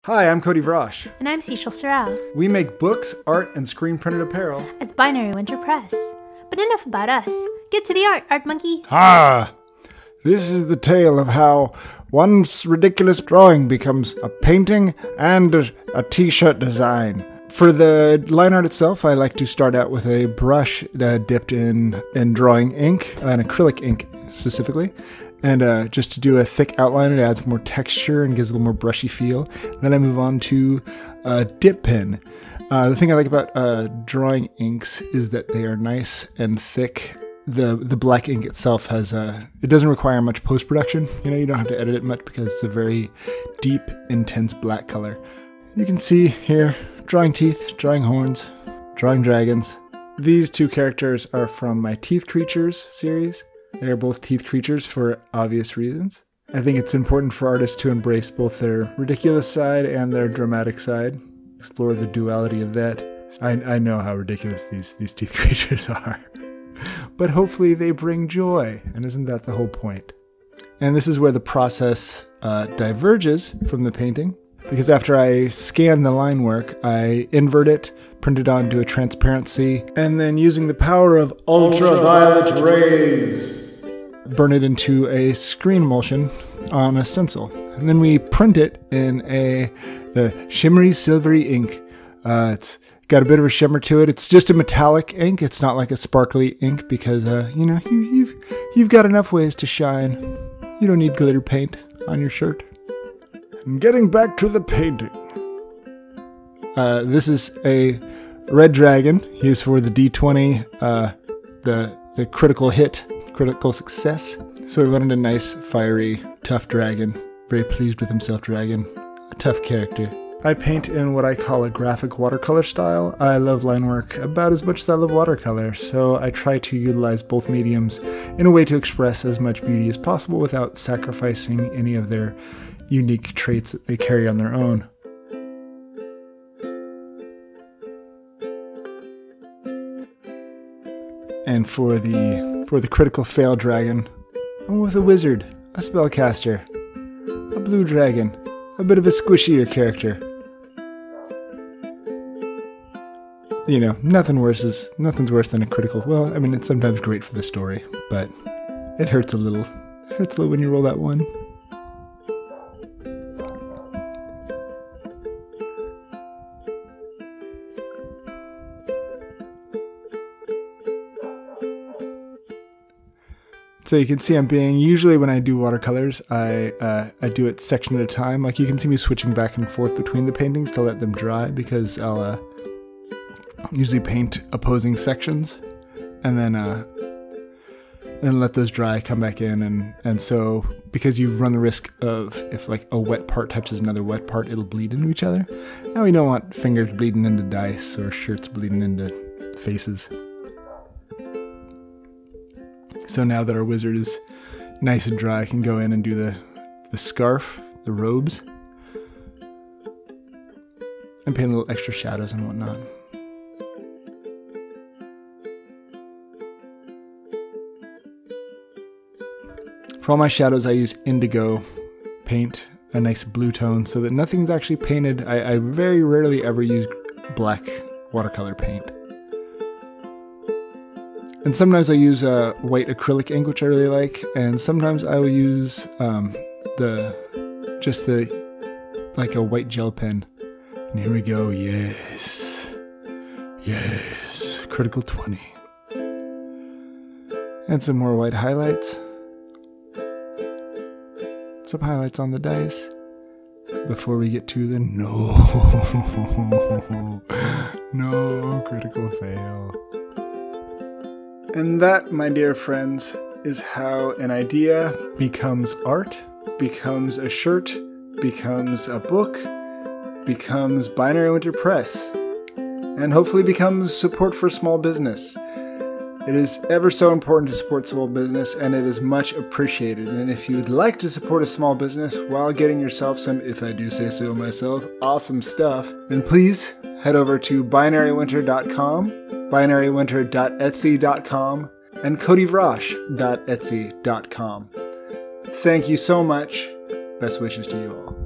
Hi, I'm Cody Vrosh. And I'm Cecil Sorrell. We make books, art, and screen-printed apparel. It's Binary Winter Press. But enough about us. Get to the art monkey. This is the tale of how one ridiculous drawing becomes a painting and a t-shirt design. For the line art itself, I like to start out with a brush dipped in drawing ink, an acrylic ink specifically. And just to do a thick outline, it adds more texture and gives a little more brushy feel. Then I move on to a dip pen. The thing I like about drawing inks is that they are nice and thick. The black ink itself has it doesn't require much post-production. You don't have to edit it much because it's a very deep, intense black color. You can see here, drawing teeth, drawing horns, drawing dragons. These two characters are from my Teeth Creatures series. They are both teeth creatures for obvious reasons. I think it's important for artists to embrace both their ridiculous side and their dramatic side. Explore the duality of that. I know how ridiculous these teeth creatures are. But hopefully they bring joy, and isn't that the whole point? And this is where the process diverges from the painting. Because after I scan the line work, I invert it, print it onto a transparency, and then using the power of ultraviolet rays, burn it into a screen emulsion on a stencil. And then we print it in the shimmery silvery ink. It's got a bit of a shimmer to it. It's just a metallic ink. It's not like a sparkly ink because you've got enough ways to shine. You don't need glitter paint on your shirt. And getting back to the painting. This is a red dragon. He is for the D20, the critical hit. Critical success. So we wanted a nice, fiery, tough dragon. Very pleased with himself dragon. A tough character. I paint in what I call a graphic watercolor style. I love line work about as much as I love watercolor, so I try to utilize both mediums in a way to express as much beauty as possible without sacrificing any of their unique traits that they carry on their own. And for the critical fail dragon, I'm with a wizard, a spellcaster, a blue dragon, a bit of a squishier character. Nothing's worse than a critical. Well, I mean, it's sometimes great for the story, but it hurts a little. It hurts a little when you roll that one. So you can see usually when I do watercolors, I do it section at a time. Like you can see me switching back and forth between the paintings to let them dry because I'll usually paint opposing sections and then let those dry, come back in. And so because you run the risk of if like a wet part touches another wet part, it'll bleed into each other. Now we don't want fingers bleeding into dice or shirts bleeding into faces. So now that our wizard is nice and dry, I can go in and do the scarf, the robes, and paint a little extra shadows and whatnot. For all my shadows, I use indigo paint, a nice blue tone, so that nothing's actually painted. I very rarely ever use black watercolor paint. And sometimes I use white acrylic ink, which I really like, and sometimes I will use like a white gel pen. And here we go, yes, critical 20. And some more white highlights. Some highlights on the dice before we get to the no critical fail. And that, my dear friends, is how an idea becomes art, becomes a shirt, becomes a book, becomes Binary Winter Press, and hopefully becomes support for small business. It is ever so important to support small business, and it is much appreciated. And if you'd like to support a small business while getting yourself some, if I do say so myself, awesome stuff, then please head over to binarywinter.com, binarywinter.etsy.com, and codyvrosh.etsy.com. Thank you so much. Best wishes to you all.